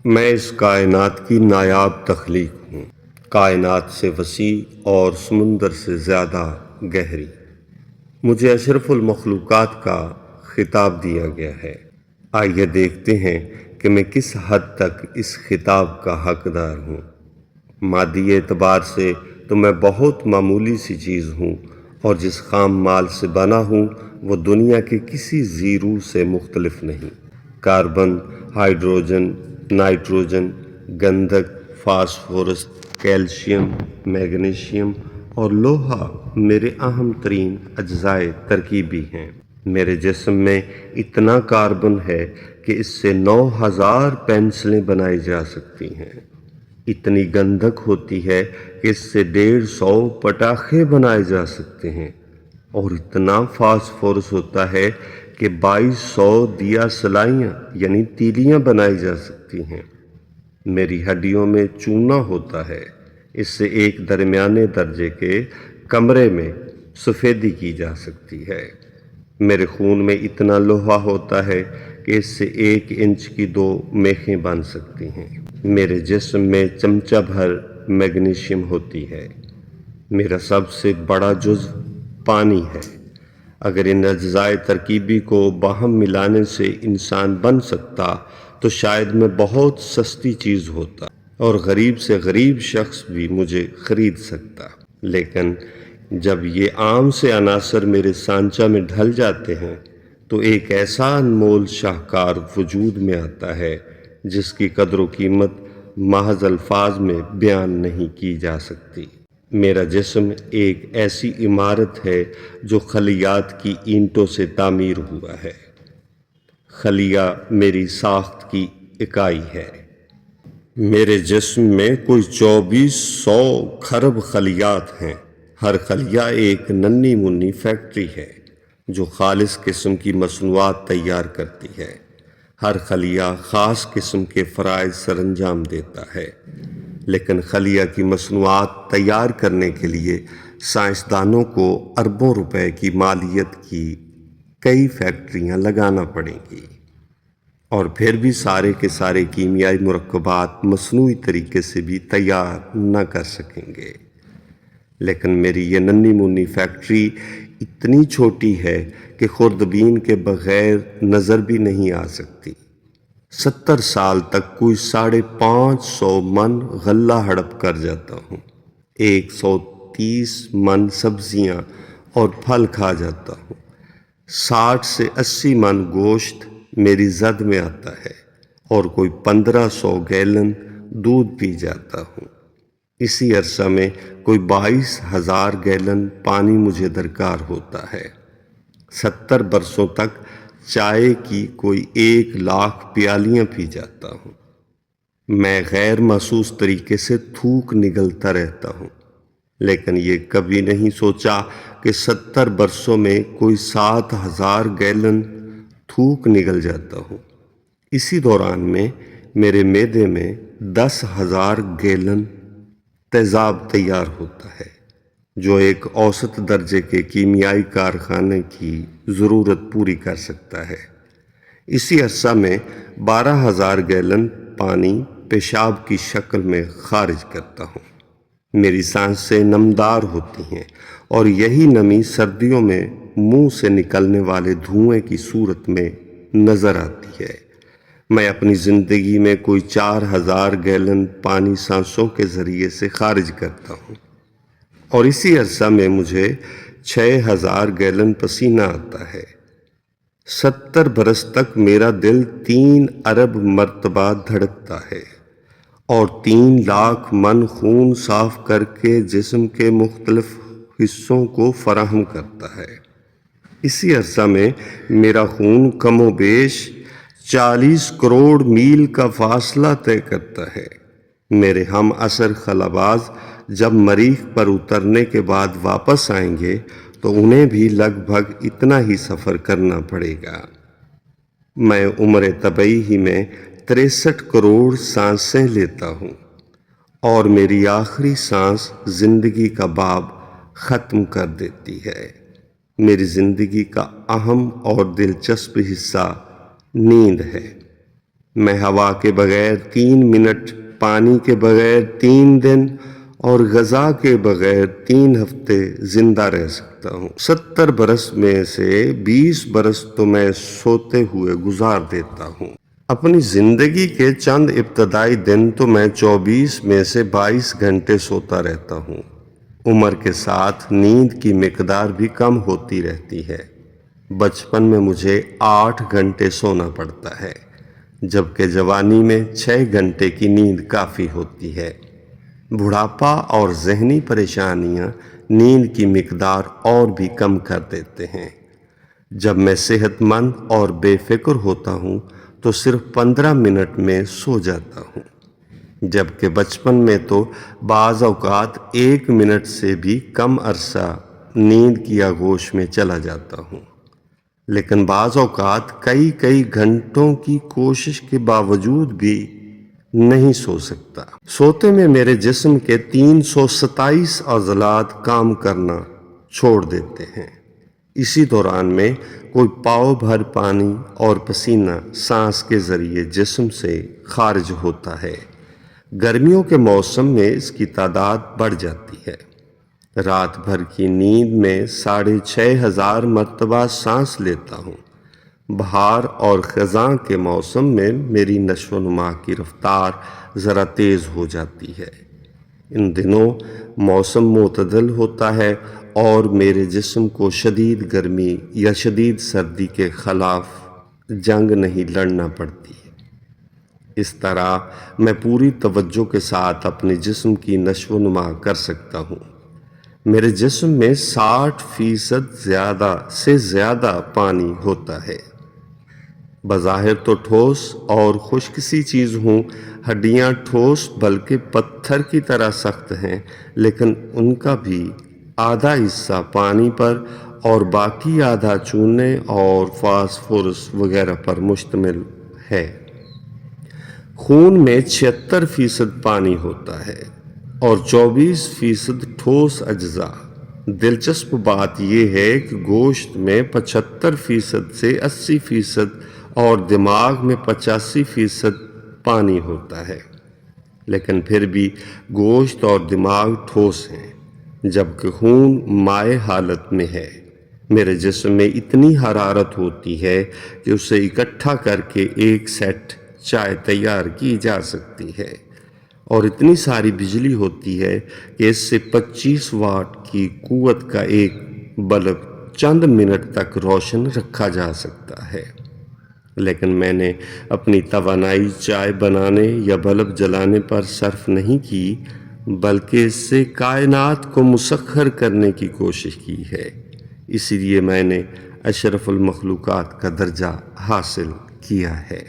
میں اس کائنات کی نایاب تخلیق ہوں، کائنات سے وسیع اور سمندر سے زیادہ گہری۔ مجھے اشرف المخلوقات کا خطاب دیا گیا ہے۔ آئیے دیکھتے ہیں کہ میں کس حد تک اس خطاب کا حقدار ہوں۔ مادی اعتبار سے تو میں بہت معمولی سی چیز ہوں، اور جس خام مال سے بنا ہوں وہ دنیا کے کسی زیرو سے مختلف نہیں۔ کاربن، ہائیڈروجن، نائٹروجن، گندھک، فاسفورس، کیلشیم، میگنیشیم اور لوہا میرے اہم ترین اجزائے ترکیبی ہیں۔ میرے جسم میں اتنا کاربن ہے کہ اس سے 9000 پینسلیں بنائی جا سکتی ہیں۔ اتنی گندھک ہوتی ہے کہ اس سے 150 پٹاخے بنائے جا سکتے ہیں، اور اتنا فاسفورس ہوتا ہے کہ 2200 دیا سلائیاں یعنی تیلیاں بنائی جا سکتی ہیں۔ میری ہڈیوں میں چونا ہوتا ہے، اس سے ایک درمیانے درجے کے کمرے میں سفیدی کی جا سکتی ہے۔ میرے خون میں اتنا لوہا ہوتا ہے کہ اس سے 1 انچ کی 2 میخیں بن سکتی ہیں۔ میرے جسم میں چمچہ بھر میگنیشیم ہوتی ہے۔ میرا سب سے بڑا جزو پانی ہے۔ اگر ان اجزائے ترکیبی کو باہم ملانے سے انسان بن سکتا تو شاید میں بہت سستی چیز ہوتا، اور غریب سے غریب شخص بھی مجھے خرید سکتا۔ لیکن جب یہ عام سے عناصر میرے سانچہ میں ڈھل جاتے ہیں تو ایک ایسا انمول شاہکار وجود میں آتا ہے جس کی قدر و قیمت محض الفاظ میں بیان نہیں کی جا سکتی۔ میرا جسم ایک ایسی عمارت ہے جو خلیات کی اینٹوں سے تعمیر ہوا ہے۔ خلیہ میری ساخت کی اکائی ہے۔ میرے جسم میں کوئی 2400 کھرب خلیات ہیں۔ ہر خلیہ ایک ننھی منی فیکٹری ہے جو خالص قسم کی مصنوعات تیار کرتی ہے۔ ہر خلیہ خاص قسم کے فرائض سر انجام دیتا ہے، لیکن خلیہ کی مصنوعات تیار کرنے کے لیے سائنسدانوں کو اربوں روپے کی مالیت کی کئی فیکٹریاں لگانا پڑیں گی، اور پھر بھی سارے کے سارے کیمیائی مرکبات مصنوعی طریقے سے بھی تیار نہ کر سکیں گے۔ لیکن میری یہ ننھی منی فیکٹری اتنی چھوٹی ہے کہ خوردبین کے بغیر نظر بھی نہیں آ سکتی۔ 70 سال تک کوئی 550 من غلہ ہڑپ کر جاتا ہوں، 130 من سبزیاں اور پھل کھا جاتا ہوں، 60 سے 80 من گوشت میری زد میں آتا ہے، اور کوئی 1500 گیلن دودھ پی جاتا ہوں۔ اسی عرصہ میں کوئی 22,000 گیلن پانی مجھے درکار ہوتا ہے۔ 70 برسوں تک چائے کی کوئی 1 لاکھ پیالیاں پی جاتا ہوں۔ میں غیر محسوس طریقے سے تھوک نگلتا رہتا ہوں، لیکن یہ کبھی نہیں سوچا کہ 70 برسوں میں کوئی 7,000 گیلن تھوک نگل جاتا ہوں۔ اسی دوران میں میرے معدے میں 10,000 گیلن تیزاب تیار ہوتا ہے، جو ایک اوسط درجے کے کیمیائی کارخانے کی ضرورت پوری کر سکتا ہے۔ اسی عرصہ میں 12,000 گیلن پانی پیشاب کی شکل میں خارج کرتا ہوں۔ میری سانسیں نمدار ہوتی ہیں، اور یہی نمی سردیوں میں منہ سے نکلنے والے دھوئیں کی صورت میں نظر آتی ہے۔ میں اپنی زندگی میں کوئی 4,000 گیلن پانی سانسوں کے ذریعے سے خارج کرتا ہوں، اور اسی عرصہ میں مجھے 6,000 گیلن پسینہ آتا ہے۔ 70 برس تک میرا دل 3 ارب مرتبہ دھڑکتا ہے، اور 3 لاکھ من خون صاف کر کے جسم کے مختلف حصوں کو فراہم کرتا ہے۔ اسی عرصہ میں میرا خون کم و بیش 40 کروڑ میل کا فاصلہ طے کرتا ہے۔ میرے ہم عصر خلاباز جب مریخ پر اترنے کے بعد واپس آئیں گے تو انہیں بھی لگ بھگ اتنا ہی سفر کرنا پڑے گا۔ میں عمر طبعی ہی میں 63 کروڑ سانسیں لیتا ہوں، اور میری آخری سانس زندگی کا باب ختم کر دیتی ہے۔ میری زندگی کا اہم اور دلچسپ حصہ نیند ہے۔ میں ہوا کے بغیر 3 منٹ، پانی کے بغیر 3 دن اور غذا کے بغیر 3 ہفتے زندہ رہ سکتا ہوں۔ 70 برس میں سے 20 برس تو میں سوتے ہوئے گزار دیتا ہوں۔ اپنی زندگی کے چند ابتدائی دن تو میں 24 میں سے 22 گھنٹے سوتا رہتا ہوں۔ عمر کے ساتھ نیند کی مقدار بھی کم ہوتی رہتی ہے۔ بچپن میں مجھے 8 گھنٹے سونا پڑتا ہے، جبکہ جوانی میں 6 گھنٹے کی نیند کافی ہوتی ہے۔ بڑھاپا اور ذہنی پریشانیاں نیند کی مقدار اور بھی کم کر دیتے ہیں۔ جب میں صحت مند اور بے فکر ہوتا ہوں تو صرف 15 منٹ میں سو جاتا ہوں، جبکہ بچپن میں تو بعض اوقات 1 منٹ سے بھی کم عرصہ نیند کی آغوش میں چلا جاتا ہوں، لیکن بعض اوقات کئی گھنٹوں کی کوشش کے باوجود بھی نہیں سو سکتا۔ سوتے میں میرے جسم کے 327 عضلات کام کرنا چھوڑ دیتے ہیں۔ اسی دوران میں کوئی پاؤ بھر پانی اور پسینہ سانس کے ذریعے جسم سے خارج ہوتا ہے۔ گرمیوں کے موسم میں اس کی تعداد بڑھ جاتی ہے۔ رات بھر کی نیند میں 6500 مرتبہ سانس لیتا ہوں۔ بہار اور خزاں کے موسم میں میری نشو و نما کی رفتار ذرا تیز ہو جاتی ہے۔ ان دنوں موسم معتدل ہوتا ہے اور میرے جسم کو شدید گرمی یا شدید سردی کے خلاف جنگ نہیں لڑنا پڑتی۔ اس طرح میں پوری توجہ کے ساتھ اپنے جسم کی نشو و نما کر سکتا ہوں۔ میرے جسم میں 60% زیادہ پانی ہوتا ہے۔ بظاہر تو ٹھوس اور خشک سی چیز ہوں، ہڈیاں ٹھوس بلکہ پتھر کی طرح سخت ہیں، لیکن ان کا بھی آدھا حصہ پانی پر اور باقی آدھا چونے اور فاسفورس وغیرہ پر مشتمل ہے۔ خون میں 76% پانی ہوتا ہے اور 24% ٹھوس اجزاء۔ دلچسپ بات یہ ہے کہ گوشت میں 75% سے 80% اور دماغ میں 85% پانی ہوتا ہے، لیکن پھر بھی گوشت اور دماغ ٹھوس ہیں، جبکہ خون مائع حالت میں ہے۔ میرے جسم میں اتنی حرارت ہوتی ہے کہ اسے اکٹھا کر کے ایک سیٹ چائے تیار کی جا سکتی ہے، اور اتنی ساری بجلی ہوتی ہے کہ اس سے 25 واٹ کی قوت کا ایک بلب چند منٹ تک روشن رکھا جا سکتا ہے۔ لیکن میں نے اپنی توانائی چائے بنانے یا بلب جلانے پر صرف نہیں کی، بلکہ اس سے کائنات کو مسخر کرنے کی کوشش کی ہے۔ اسی لیے میں نے اشرف المخلوقات کا درجہ حاصل کیا ہے۔